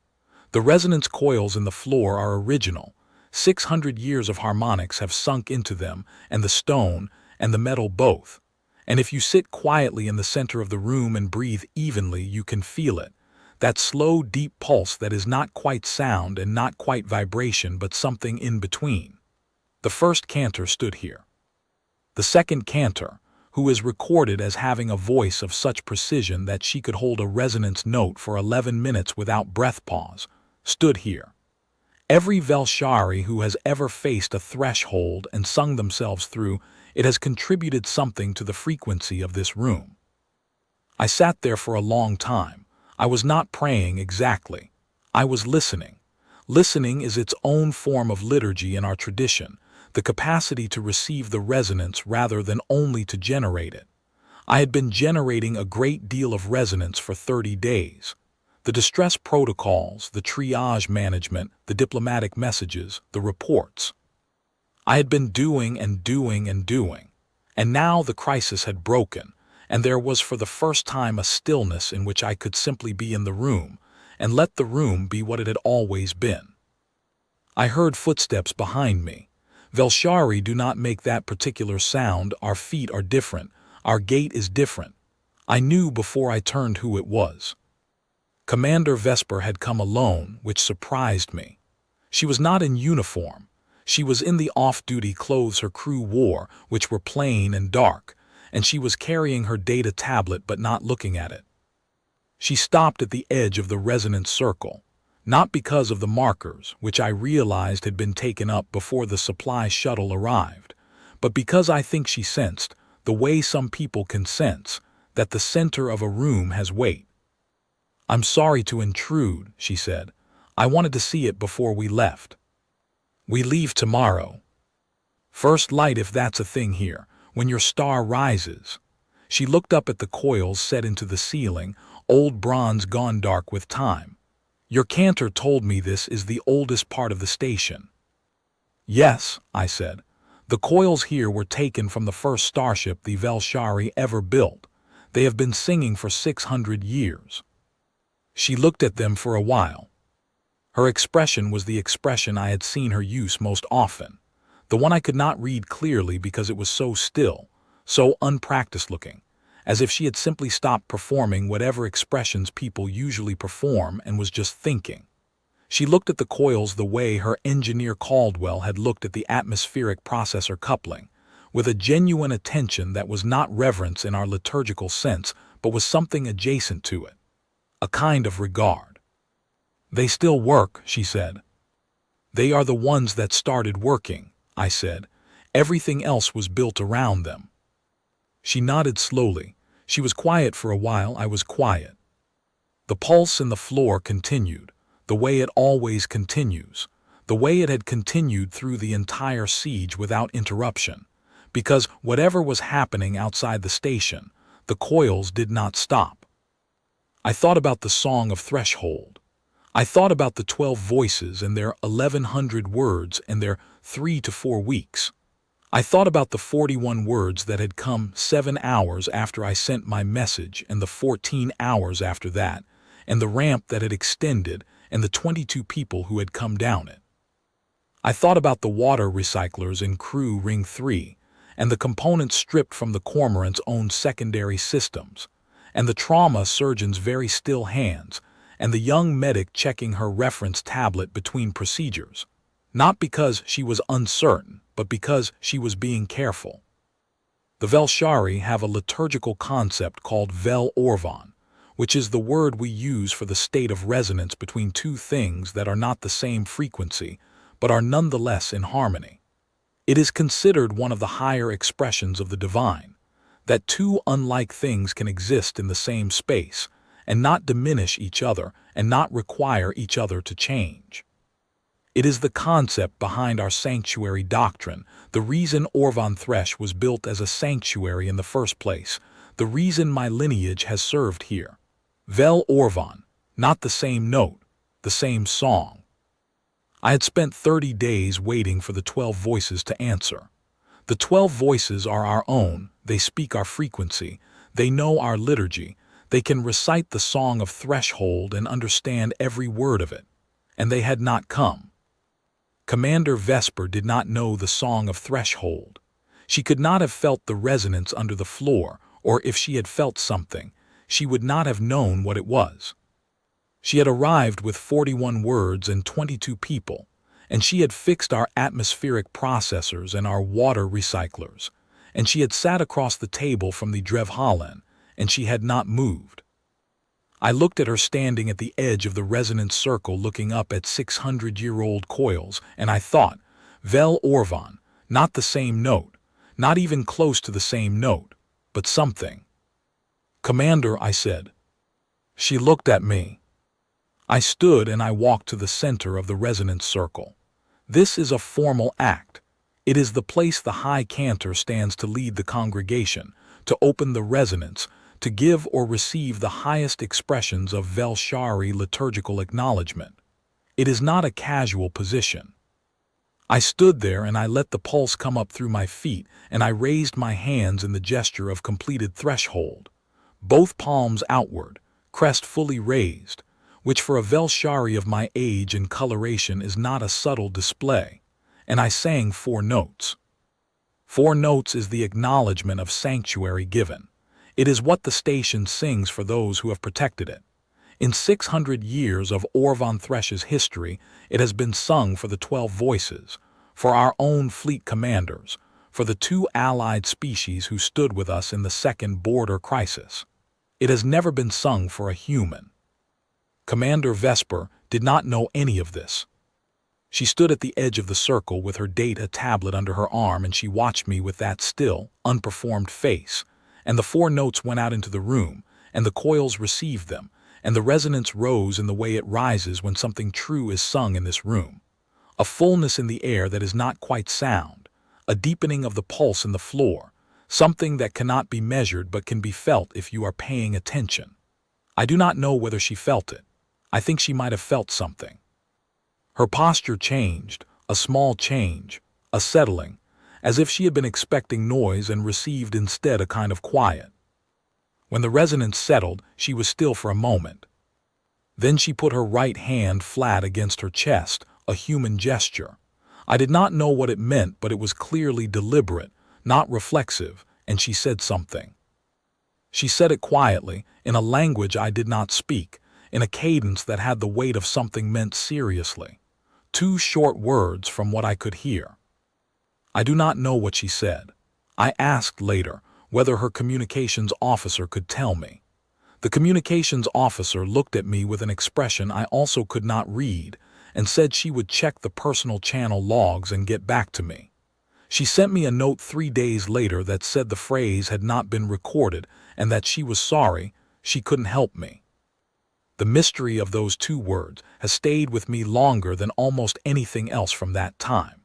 The resonance coils in the floor are original. 600 years of harmonics have sunk into them, and the stone and the metal both. And if you sit quietly in the center of the room and breathe evenly, you can feel it. That slow, deep pulse that is not quite sound and not quite vibration, but something in between. The first cantor stood here. The second cantor, who is recorded as having a voice of such precision that she could hold a resonance note for 11 minutes without breath pause, stood here. Every Velshari who has ever faced a threshold and sung themselves through it has contributed something to the frequency of this room. I sat there for a long time. I was not praying exactly. I was listening. Listening is its own form of liturgy in our tradition, the capacity to receive the resonance rather than only to generate it. I had been generating a great deal of resonance for 30 days. The distress protocols, the triage management, the diplomatic messages, the reports. I had been doing and doing and doing, and now the crisis had broken, and there was for the first time a stillness in which I could simply be in the room and let the room be what it had always been. I heard footsteps behind me. Velshari do not make that particular sound. Our feet are different. Our gait is different. I knew before I turned who it was. Commander Vesper had come alone, which surprised me. She was not in uniform. She was in the off-duty clothes her crew wore, which were plain and dark, and she was carrying her data tablet but not looking at it. She stopped at the edge of the resonance circle, not because of the markers, which I realized had been taken up before the supply shuttle arrived, but because I think she sensed, the way some people can sense, that the center of a room has weight. "I'm sorry to intrude," she said. "I wanted to see it before we left." "We leave tomorrow." "First light, if that's a thing here, when your star rises." She looked up at the coils set into the ceiling, old bronze gone dark with time. "Your cantor told me this is the oldest part of the station." "Yes," I said. "The coils here were taken from the first starship the Velshari ever built. They have been singing for 600 years. She looked at them for a while. Her expression was the expression I had seen her use most often, the one I could not read clearly because it was so still, so unpracticed looking, as if she had simply stopped performing whatever expressions people usually perform and was just thinking. She looked at the coils the way her engineer Caldwell had looked at the atmospheric processor coupling, with a genuine attention that was not reverence in our liturgical sense, but was something adjacent to it. A kind of regard. "They still work," she said. "They are the ones that started working," I said. "Everything else was built around them." She nodded slowly. She was quiet for a while. I was quiet. The pulse in the floor continued, the way it always continues, the way it had continued through the entire siege without interruption, because whatever was happening outside the station, the coils did not stop. I thought about the Song of Threshold. I thought about the 12 voices and their 1,100 words and their 3 to 4 weeks. I thought about the 41 words that had come 7 hours after I sent my message and the 14 hours after that, and the ramp that had extended and the 22 people who had come down it. I thought about the water recyclers in Crew Ring 3 and the components stripped from the cormorant's own secondary systems, and the trauma surgeon's very still hands, and the young medic checking her reference tablet between procedures, not because she was uncertain, but because she was being careful. The Velshari have a liturgical concept called Vel Orvaan, which is the word we use for the state of resonance between two things that are not the same frequency, but are nonetheless in harmony. It is considered one of the higher expressions of the divine, that two unlike things can exist in the same space, and not diminish each other and not require each other to change. It is the concept behind our sanctuary doctrine, the reason Orvaan Thresh was built as a sanctuary in the first place, the reason my lineage has served here. Vel Orvaan, not the same note, the same song. I had spent 30 days waiting for the 12 voices to answer. The 12 voices are our own, they speak our frequency, they know our liturgy, they can recite the song of threshold and understand every word of it. And they had not come. Commander Vesper did not know the song of threshold. She could not have felt the resonance under the floor, or if she had felt something, she would not have known what it was. She had arrived with 41 words and 22 people, and she had fixed our atmospheric processors and our water recyclers, and she had sat across the table from the Drevhallen, and she had not moved. I looked at her standing at the edge of the resonance circle looking up at 600-year-old coils, and I thought, Vel Orvaan, not the same note, not even close to the same note, but something. Commander, I said. She looked at me. I stood and I walked to the center of the resonance circle. This is a formal act. It is the place the High Cantor stands to lead the congregation, to open the resonance, to give or receive the highest expressions of Velshari liturgical acknowledgement. It is not a casual position. I stood there and I let the pulse come up through my feet, and I raised my hands in the gesture of completed threshold, both palms outward, crest fully raised, which for a Velshari of my age and coloration is not a subtle display, and I sang 4 notes. 4 notes is the acknowledgement of sanctuary given. It is what the station sings for those who have protected it. In 600 years of Orvaan Thresh's history, it has been sung for the 12 voices, for our own fleet commanders, for the 2 allied species who stood with us in the second border crisis. It has never been sung for a human. Commander Vesper did not know any of this. She stood at the edge of the circle with her data tablet under her arm, and she watched me with that still, unperformed face, and the 4 notes went out into the room, and the coils received them, and the resonance rose in the way it rises when something true is sung in this room. A fullness in the air that is not quite sound, a deepening of the pulse in the floor, something that cannot be measured but can be felt if you are paying attention. I do not know whether she felt it. I think she might have felt something. Her posture changed, a small change, a settling, as if she had been expecting noise and received instead a kind of quiet. When the resonance settled, she was still for a moment. Then she put her right hand flat against her chest, a human gesture. I did not know what it meant, but it was clearly deliberate, not reflexive, and she said something. She said it quietly, in a language I did not speak, in a cadence that had the weight of something meant seriously. 2 short words from what I could hear. I do not know what she said. I asked later whether her communications officer could tell me. The communications officer looked at me with an expression I also could not read and said she would check the personal channel logs and get back to me. She sent me a note 3 days later that said the phrase had not been recorded and that she was sorry, she couldn't help me. The mystery of those 2 words has stayed with me longer than almost anything else from that time.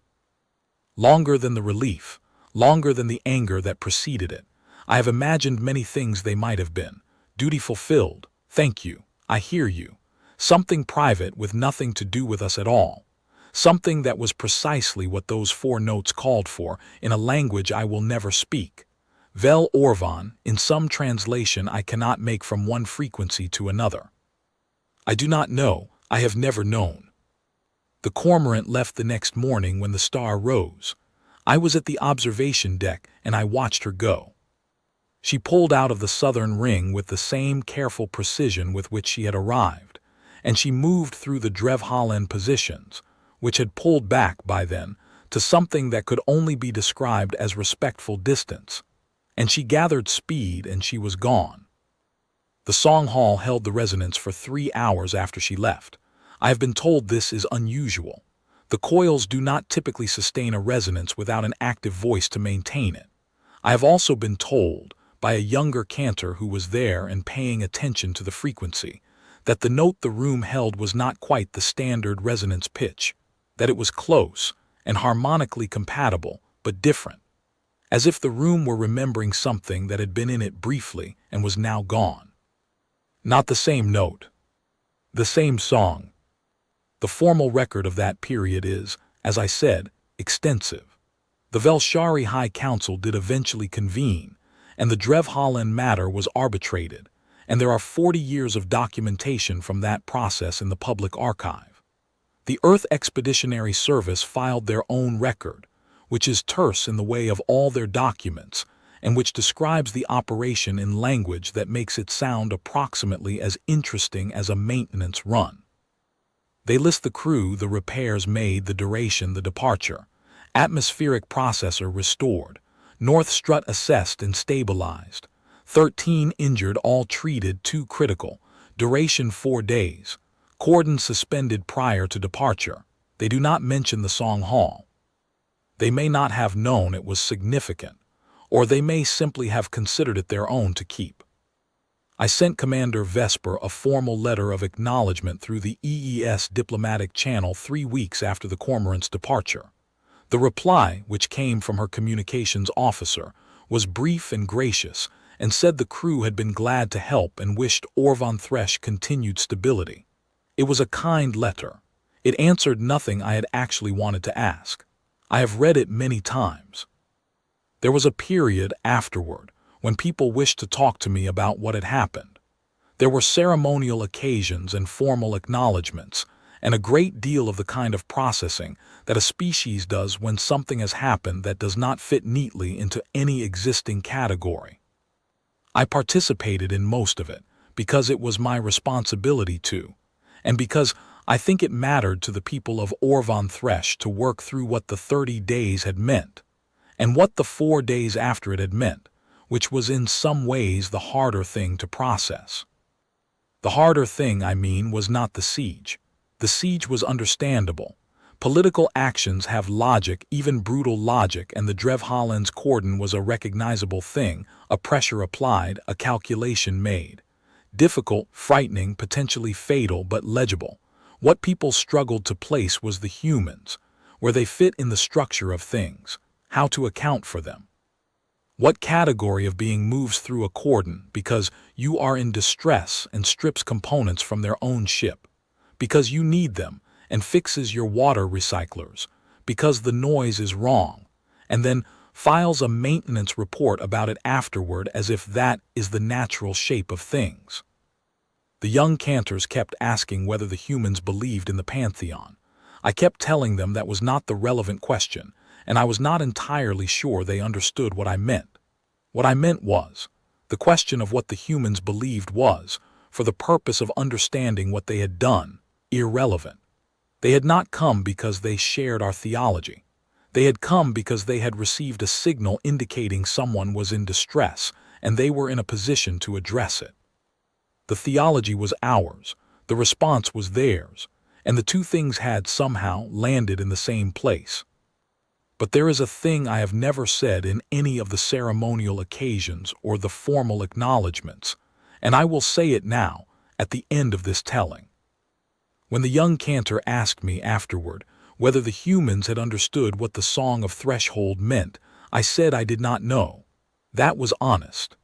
Longer than the relief, longer than the anger that preceded it. I have imagined many things they might have been. Duty fulfilled, thank you, I hear you. Something private with nothing to do with us at all. Something that was precisely what those 4 notes called for in a language I will never speak. Vel Orvaan, in some translation I cannot make from one frequency to another. I do not know, I have never known. The cormorant left the next morning when the star rose. I was at the observation deck and I watched her go. She pulled out of the southern ring with the same careful precision with which she had arrived, and she moved through the Drevhallen positions, which had pulled back by then, to something that could only be described as respectful distance, and she gathered speed and she was gone. The song hall held the resonance for 3 hours after she left. I have been told this is unusual. The coils do not typically sustain a resonance without an active voice to maintain it. I have also been told, by a younger cantor who was there and paying attention to the frequency, that the note the room held was not quite the standard resonance pitch. that it was close and harmonically compatible, but different, as if the room were remembering something that had been in it briefly and was now gone. Not the same note, the same song. The formal record of that period is, as I said, extensive. The Velshari High Council did eventually convene, and the Drevhallen matter was arbitrated, and there are 40 years of documentation from that process in the public archive. The Earth Expeditionary Service filed their own record, which is terse in the way of all their documents, and which describes the operation in language that makes it sound approximately as interesting as a maintenance run. They list the crew, the repairs made, the duration, the departure, atmospheric processor restored, north strut assessed and stabilized, 13 injured, all treated, 2 critical, duration 4 days, cordon suspended prior to departure. They do not mention the Song Hall. They may not have known it was significant, or they may simply have considered it their own to keep. I sent Commander Vesper a formal letter of acknowledgement through the EES diplomatic channel 3 weeks after the cormorant's departure. The reply, which came from her communications officer, was brief and gracious, and said the crew had been glad to help and wished Orvaan continued stability. It was a kind letter. It answered nothing I had actually wanted to ask. I have read it many times. There was a period afterward when people wished to talk to me about what had happened. There were ceremonial occasions and formal acknowledgments, and a great deal of the kind of processing that a species does when something has happened that does not fit neatly into any existing category. I participated in most of it because it was my responsibility to, and because I think it mattered to the people of Orvaan to work through what the 30 days had meant, and what the 4 days after it had meant, which was in some ways the harder thing to process. The harder thing, I mean, was not the siege. The siege was understandable. Political actions have logic, even brutal logic, and the Drevhallen's cordon was a recognizable thing, a pressure applied, a calculation made. Difficult, frightening, potentially fatal, but legible. What people struggled to place was the humans, where they fit in the structure of things, how to account for them. What category of being moves through a cordon because you are in distress and strips components from their own ship, because you need them and fixes your water recyclers, because the noise is wrong, and then files a maintenance report about it afterward as if that is the natural shape of things. The young Cantors kept asking whether the humans believed in the pantheon. I kept telling them that was not the relevant question, and I was not entirely sure they understood what I meant. What I meant was, the question of what the humans believed was, for the purpose of understanding what they had done, irrelevant. They had not come because they shared our theology. They had come because they had received a signal indicating someone was in distress, and they were in a position to address it. The theology was ours, the response was theirs, and the two things had somehow landed in the same place. But there is a thing I have never said in any of the ceremonial occasions or the formal acknowledgments, and I will say it now, at the end of this telling. When the young Cantor asked me afterward whether the humans had understood what the Song of Threshold meant, I said I did not know. That was honest.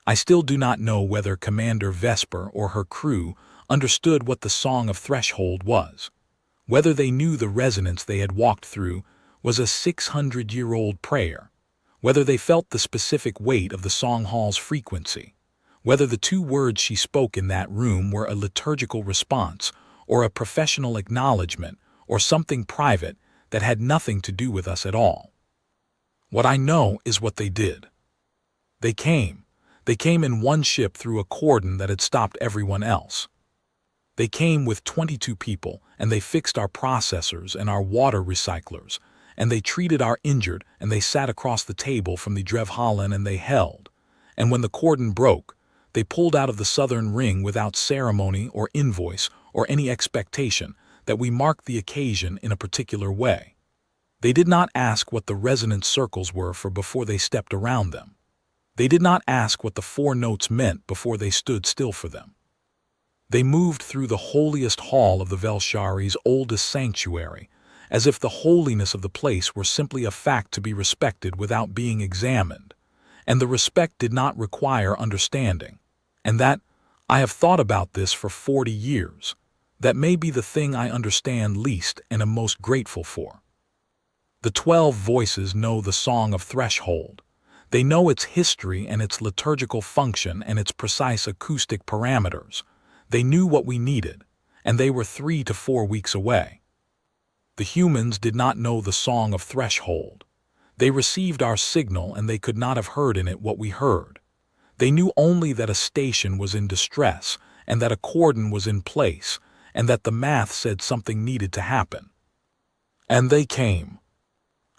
I still do not know whether Commander Vesper or her crew understood what the Song of Threshold was, whether they knew the resonance they had walked through was a 600-year-old prayer, whether they felt the specific weight of the Song Hall's frequency, whether the 2 words she spoke in that room were a liturgical response or a professional acknowledgement or something private that had nothing to do with us at all. What I know is what they did. They came in one ship through a cordon that had stopped everyone else. They came with 22 people, and they fixed our processors and our water recyclers, and they treated our injured, and they sat across the table from the Drevhallen and they held. And when the cordon broke, they pulled out of the southern ring without ceremony or invoice or any expectation that we marked the occasion in a particular way. They did not ask what the resonance circles were for before they stepped around them. They did not ask what the 4 notes meant before they stood still for them. They moved through the holiest hall of the Velshari's oldest sanctuary, as if the holiness of the place were simply a fact to be respected without being examined, and the respect did not require understanding. And that, I have thought about this for 40 years, that may be the thing I understand least and am most grateful for. The 12 voices know the Song of Threshold. They know its history and its liturgical function and its precise acoustic parameters. They knew what we needed, and they were 3 to 4 weeks away. The humans did not know the Song of Threshold. They received our signal and they could not have heard in it what we heard. They knew only that a station was in distress and that a cordon was in place and that the math said something needed to happen. And they came.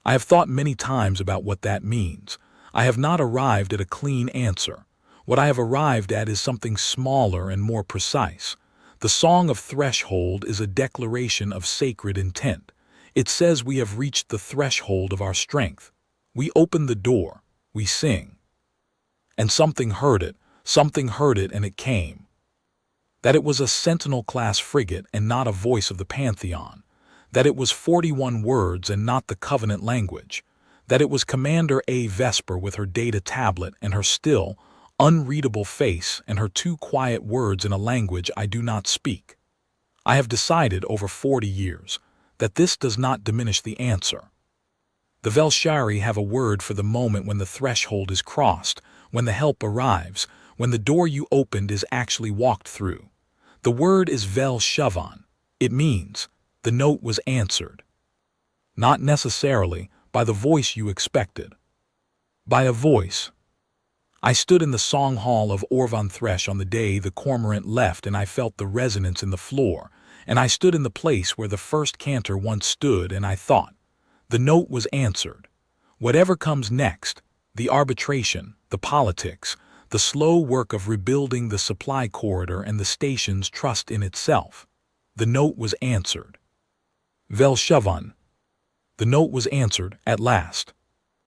I have thought many times about what that means. I have not arrived at a clean answer. What I have arrived at is something smaller and more precise. The Song of Threshold is a declaration of sacred intent. It says we have reached the threshold of our strength. We open the door. We sing. And something heard it and it came. That it was a Sentinel-class frigate and not a voice of the Pantheon. That it was 41 words and not the Covenant language. That it was Commander A. Vesper with her data tablet and her still, unreadable face and her 2 quiet words in a language I do not speak. I have decided over 40 years that this does not diminish the answer. The Velshari have a word for the moment when the threshold is crossed, when the help arrives, when the door you opened is actually walked through. The word is Vel Shavan. It means, the note was answered. Not necessarily by the voice you expected. By a voice. I stood in the song hall of Orvaan Thresh on the day the cormorant left and I felt the resonance in the floor, and I stood in the place where the first cantor once stood and I thought, the note was answered. Whatever comes next, the arbitration, the politics, the slow work of rebuilding the supply corridor and the station's trust in itself, the note was answered. Vel Shavan. The note was answered at last.